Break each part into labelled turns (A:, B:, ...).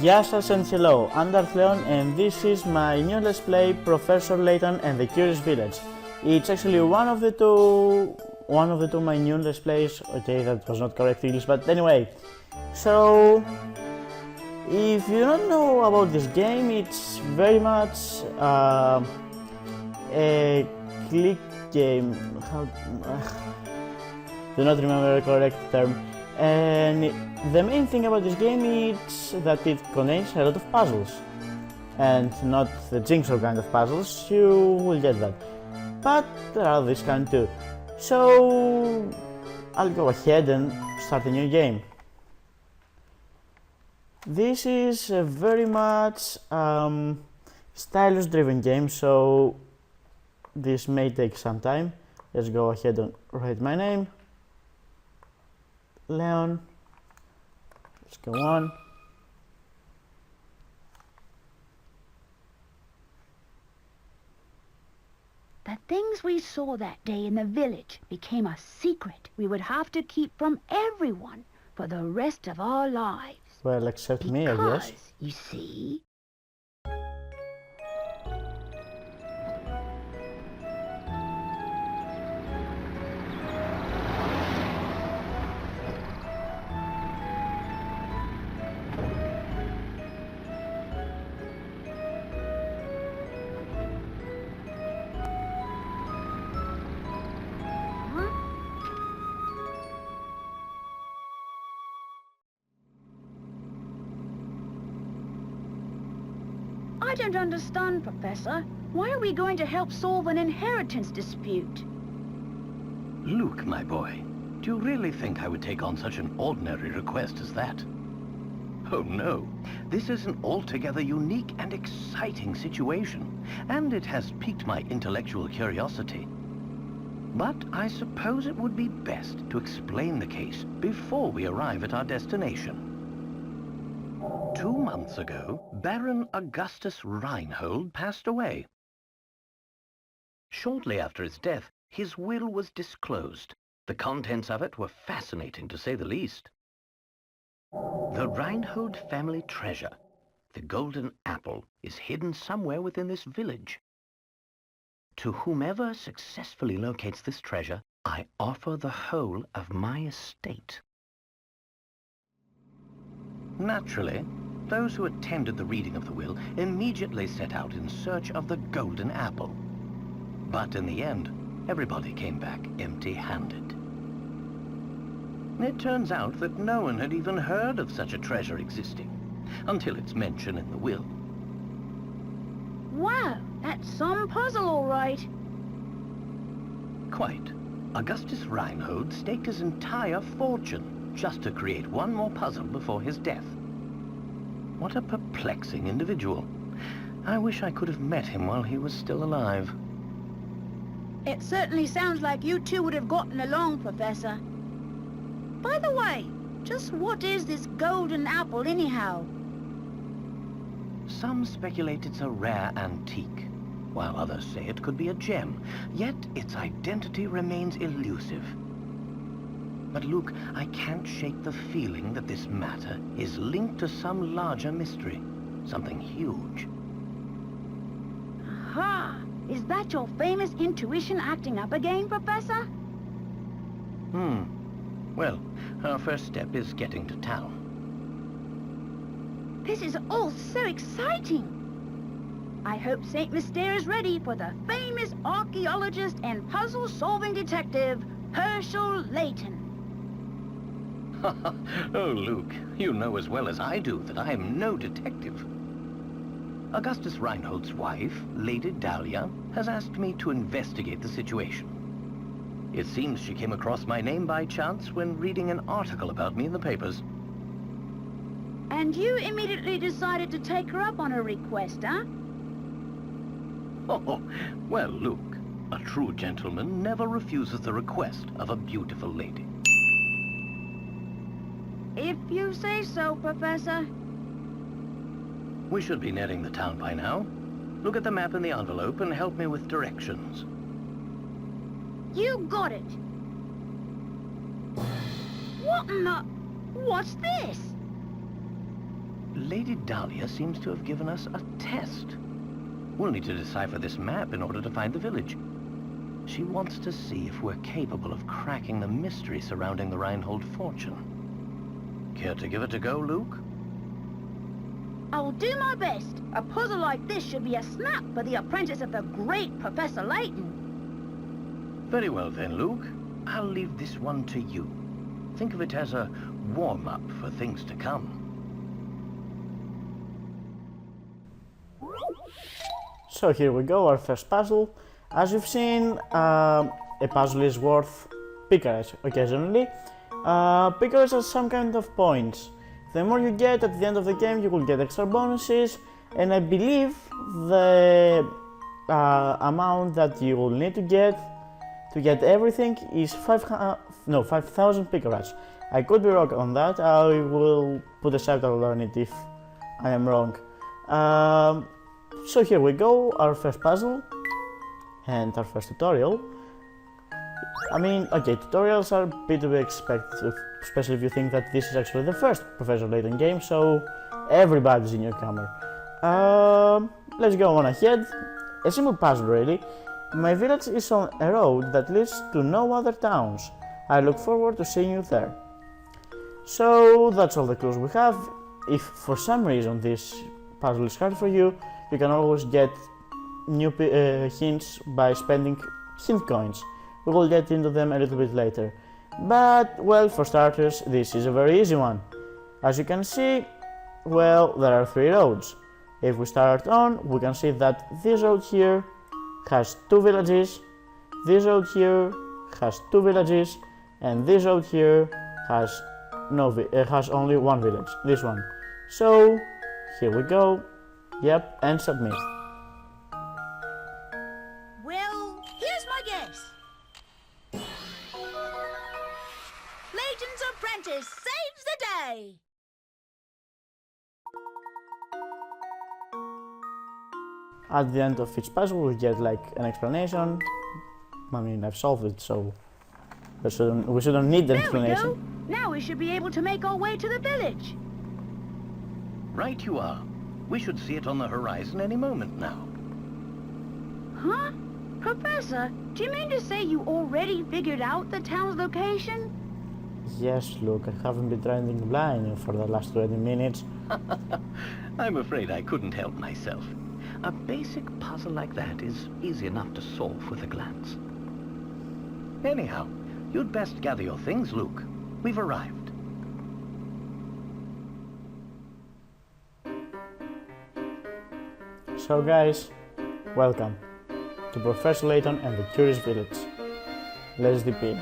A: Yasas and hello, I'm Darth Leon and this is my new Let's Play Professor Layton and the Curious Village. It's actually one of the two my new Let's Plays. Okay, that was not correct English, but anyway. So, if you don't know about this game, it's very much a click game. Do not remember the correct term. And the main thing about this game is that it contains a lot of puzzles. And not the jigsaw kind of puzzles, you will get that. But there are this kind too. So I'll go ahead and start a new game. This is a very much stylus driven game, so this may take some time. Let's go ahead and write my name. Leon. Let's go on.
B: The things we saw that day in the village became a secret we would have to keep from everyone for the rest of our lives.
A: Well, except me, I guess.
B: Because, you see... I don't understand, Professor. Why are we going to help solve an inheritance dispute?
C: Luke, my boy, do you really think I would take on such an ordinary request as that? Oh no, this is an altogether unique and exciting situation, and it has piqued my intellectual curiosity. But I suppose it would be best to explain the case before we arrive at our destination. 2 months ago, Baron Augustus Reinhold passed away. Shortly after his death, his will was disclosed. The contents of it were fascinating, to say the least. The Reinhold family treasure, the golden apple, is hidden somewhere within this village. To whomever successfully locates this treasure, I offer the whole of my estate. Naturally, those who attended the reading of the will immediately set out in search of the golden apple. But in the end, everybody came back empty-handed. It turns out that no one had even heard of such a treasure existing, until its mention in the will.
B: Wow, that's some puzzle, all right.
C: Quite. Augustus Reinhold staked his entire fortune just to create one more puzzle before his death. What a perplexing individual. I wish I could have met him while he was still alive.
B: It certainly sounds like you two would have gotten along, Professor. By the way, just what is this golden apple anyhow?
C: Some speculate it's a rare antique, while others say it could be a gem, yet its identity remains elusive. But Luke, I can't shake the feeling that this matter is linked to some larger mystery, something huge.
B: Aha! Is that your famous intuition acting up again, Professor?
C: Well, our first step is getting to town.
B: This is all so exciting! I hope St. Mystere is ready for the famous archaeologist and puzzle-solving detective, Hershel Layton.
C: Oh, Luke, you know as well as I do that I am no detective. Augustus Reinhold's wife, Lady Dahlia, has asked me to investigate the situation. It seems she came across my name by chance when reading an article about me in the papers.
B: And you immediately decided to take her up on her request, huh?
C: Oh, well, Luke, a true gentleman never refuses the request of a beautiful lady.
B: If you say so, Professor.
C: We should be nearing the town by now. Look at the map in the envelope and help me with directions.
B: You got it. What in the... What's this?
C: Lady Dahlia seems to have given us a test. We'll need to decipher this map in order to find the village. She wants to see if we're capable of cracking the mystery surrounding the Reinhold fortune. Care to give it a go, Luke?
B: I will do my best. A puzzle like this should be a snap for the apprentice of the great Professor Layton.
C: Very well then, Luke. I'll leave this one to you. Think of it as a warm-up for things to come.
A: So here we go, our first puzzle. As you've seen, a puzzle is worth picarage occasionally. Picarage are some kind of points. The more you get at the end of the game, you will get extra bonuses, and I believe the amount that you will need to get everything is 5,000 picarage. I could be wrong on that. I will put a subtitle on it if I am wrong. So here we go, our first puzzle and our first tutorial. I mean, okay, tutorials are a bit to be expected, especially if you think that this is actually the first Professor Layton game, so everybody's a newcomer. Let's go on ahead. A simple puzzle really. My village is on a road that leads to no other towns. I look forward to seeing you there. So that's all the clues we have. If for some reason this puzzle is hard for you, you can always get new hints by spending hint coins. We will get into them a little bit later. But, well, for starters, this is a very easy one. As you can see, well, there are 3 roads. If we start on, we can see that this road here has 2 villages, this road here has 2 villages, and this road here has only 1 village, this one. So, here we go. Yep, and submit.
B: Well, here's my guess. Layton's apprentice saves the day.
A: At the end of each puzzle we get like an explanation. I mean, I've solved it, so we shouldn't need an explanation.
B: There we go. Now we should be able to make our way to the village.
C: Right you are. We should see it on the horizon any moment now.
B: Huh? Professor, do you mean to say you already figured out the town's location?
A: Yes, Luke, I haven't been trying blind for the last 20 minutes.
C: I'm afraid I couldn't help myself. A basic puzzle like that is easy enough to solve with a glance. Anyhow, you'd best gather your things, Luke. We've arrived.
A: So guys, welcome to Professor Layton and the Curious Village. Let's dip in.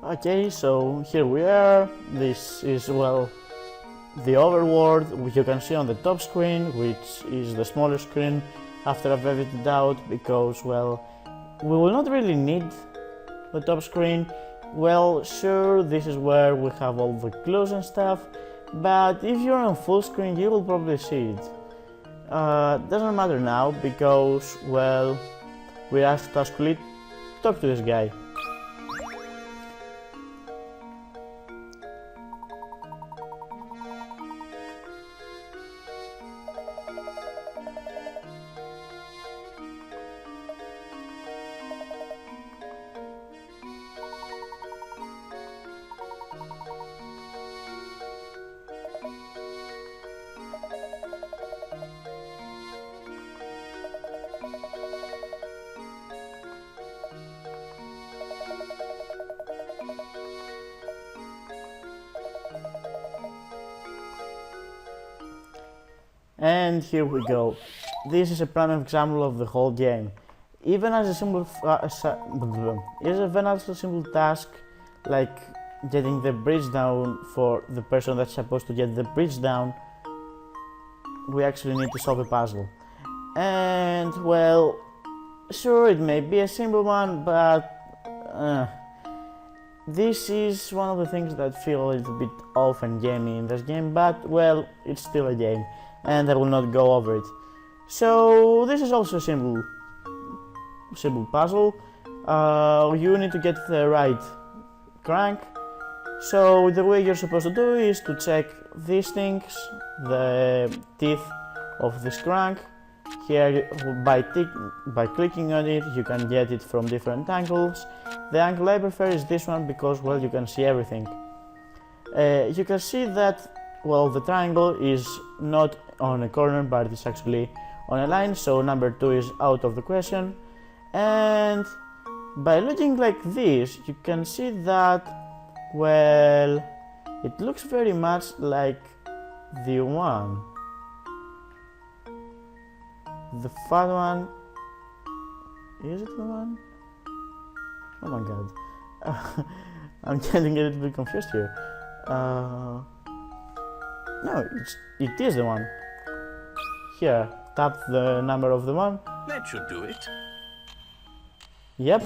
A: Okay, so here we are. This is, well, the overworld you can see on the top screen, which is the smaller screen after I've edited it out, because, well, we will not really need the top screen. Well, sure, this is where we have all the clues and stuff, but if you're on full screen you will probably see it. Doesn't matter now, because, well, we're asked to actually talk to this guy. And here we go. this is a prime example of the whole game. Even as a simple task like getting the bridge down for the person that's supposed to get the bridge down, we actually need to solve a puzzle. And well, sure, it may be a simple one, but this is one of the things that feel a little bit off and gamey in this game, but well, it's still a game, and I will not go over it. So this is also a simple puzzle. You need to get the right crank. So the way you're supposed to do is to check these things, the teeth of this crank. Here, by clicking on it, you can get it from different angles. The angle I prefer is this one because, well, you can see everything. You can see that, well, the triangle is not on a corner, but it's actually on a line, so number 2 is out of the question. And by looking like this, you can see that, well, it looks very much like the one. The fat one, is it the one? Oh my god, I'm getting a little bit confused here. No, it is the one. Here, tap the number of the one.
C: That should do it.
A: Yep,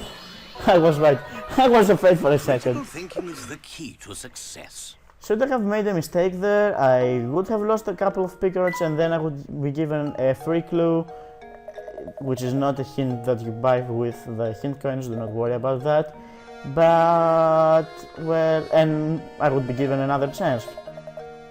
A: I was right. I was afraid for a second.
C: Critical thinking is the key to success.
A: Should I have made a mistake there, I would have lost a couple of pickers and then I would be given a free clue, which is not a hint that you buy with the hint coins, do not worry about that. But, well, and I would be given another chance.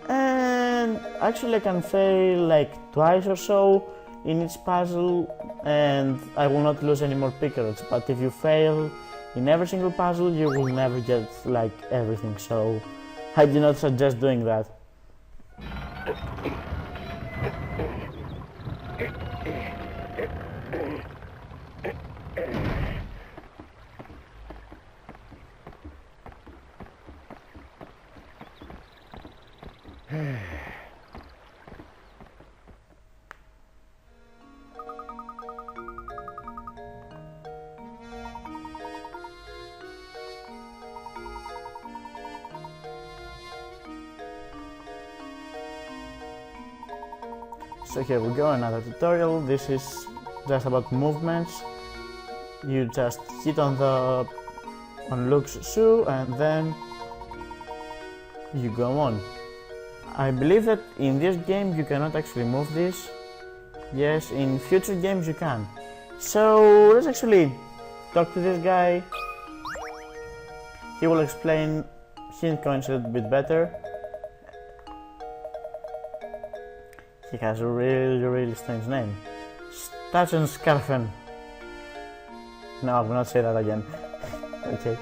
A: And actually I can fail like twice or so in each puzzle and I will not lose any more pickers. But if you fail in every single puzzle, you will never get like everything, so I do not suggest doing that. So here we go, another tutorial. This is just about movements. You just hit on Luke's shoe and then you go on. I believe that in this game you cannot actually move this. Yes, in future games you can. So let's actually talk to this guy. He will explain hint coins a little bit better. He has a really strange name. Skarfen. No, I will not say that again. Okay.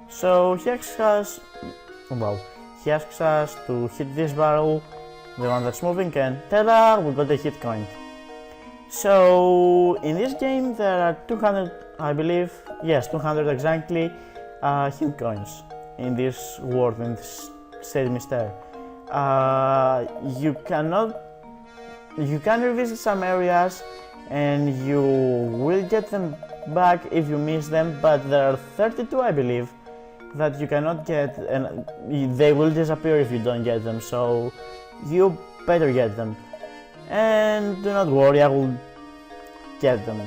A: So he asks us, to hit this barrel, the one that's moving, and ta-da, we got a hit coin. So in this game there are 200, I believe, yes, 200 exactly hint coins in this world, in this state Mystere. You can revisit some areas and you will get them back if you miss them, but there are 32, I believe, that you cannot get, and they will disappear if you don't get them, so you better get them. And do not worry, I will get them,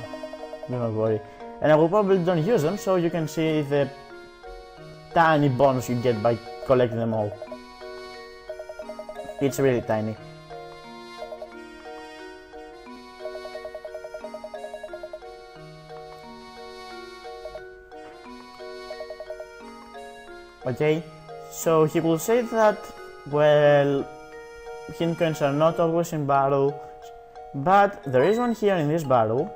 A: do not worry. And I will probably don't use them, so you can see the tiny bonus you get by collecting them all. It's really tiny. Okay, so he will say that, well, hint coins are not always in battle, but there is one here in this battle,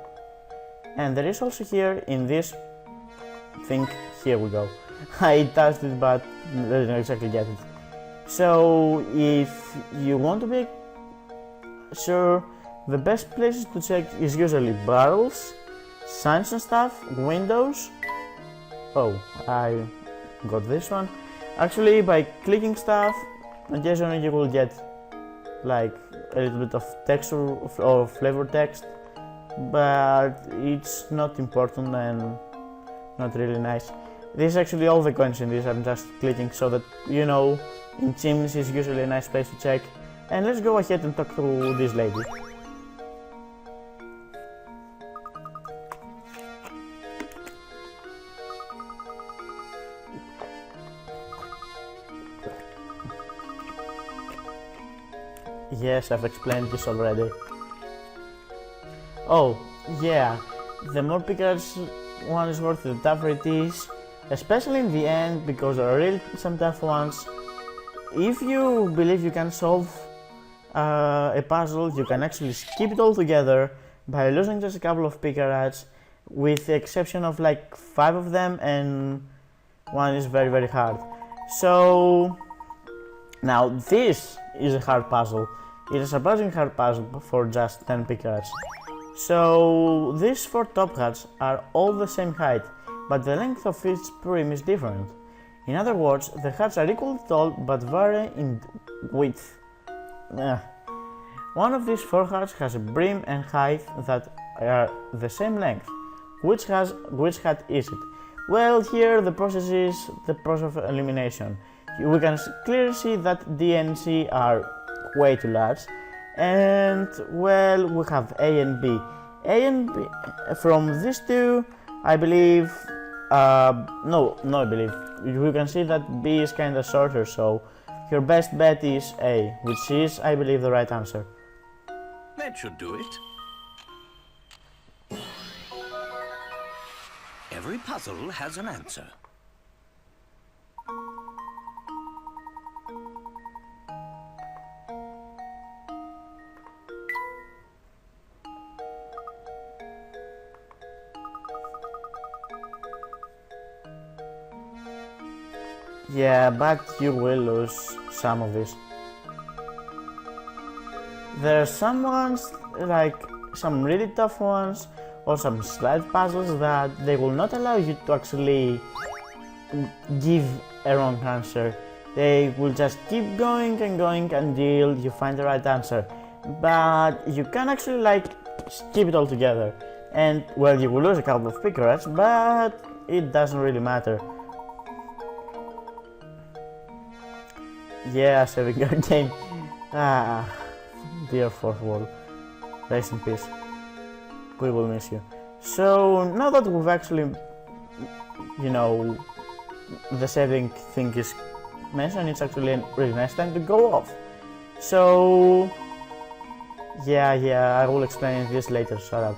A: and there is also here in this thing. Here we go. I touched it, but I didn't exactly get it. So if you want to be sure, the best places to check is usually barrels, signs and stuff, windows. Oh, I got this one. Actually, by clicking stuff, occasionally you will get like a little bit of texture or flavor text, but it's not important and not really nice. This is actually all the coins in this, I'm just clicking so that you know in chimneys is usually a nice place to check. And let's go ahead and talk to this lady. Yes, I've explained this already. Oh, yeah, the more pickers one is worth, the tougher it is, especially in the end, because there are really some tough ones. If you believe you can solve a puzzle, you can actually skip it altogether by losing just a couple of picker rats, with the exception of like 5 of them, and one is very, very hard. So now this is a hard puzzle. It is a surprisingly hard puzzle for just 10 picker rats. So these 4 top hats are all the same height, but the length of each brim is different. In other words, the hats are equally tall but vary in width. One of these 4 hats has a brim and height that are the same length. Which hat is it? Well, here the process is the process of elimination. We can clearly see that D and C are way too large, and well, we have A and B. A and B, from these two, I believe, no, I believe, you can see that B is kinda shorter, so your best bet is A, which is, I believe, the right answer.
C: That should do it. Every puzzle has an answer.
A: Yeah, but you will lose some of this. There are some ones, like some really tough ones, or some slight puzzles that they will not allow you to actually give a wrong answer. They will just keep going and going until you find the right answer. But you can actually like skip it altogether. And well, you will lose a couple of picker rats, but it doesn't really matter. Yeah, saving your game. Ah, dear fourth wall. Rest in peace. We will miss you. So now that we've actually, you know, the saving thing is mentioned, it's actually a really nice time to go off. So yeah, I will explain this later. Shut up.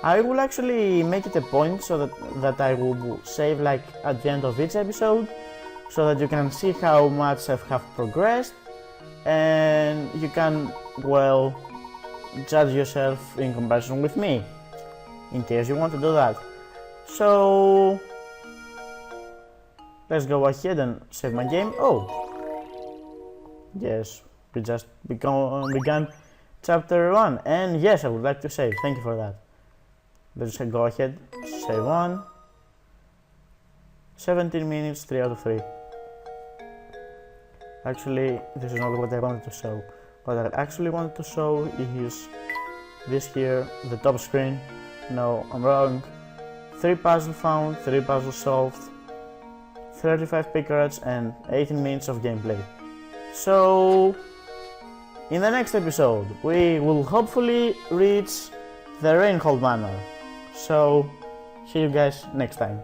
A: I will actually make it a point so that I will save like at the end of each episode, so that you can see how much I have progressed, and you can, well, judge yourself in comparison with me, in case you want to do that. So let's go ahead and save my game. Oh, yes, we just began chapter 1, and yes, I would like to say thank you for that. Let's go ahead, save 1, 17 minutes, 3 out of 3. Actually, this is not what I wanted to show. What I actually wanted to show is this here, the top screen. No, I'm wrong. 3 puzzles found, 3 puzzles solved, 35 picker rats, and 18 minutes of gameplay. So, in the next episode, we will hopefully reach the Rainhold Manor. So, see you guys next time.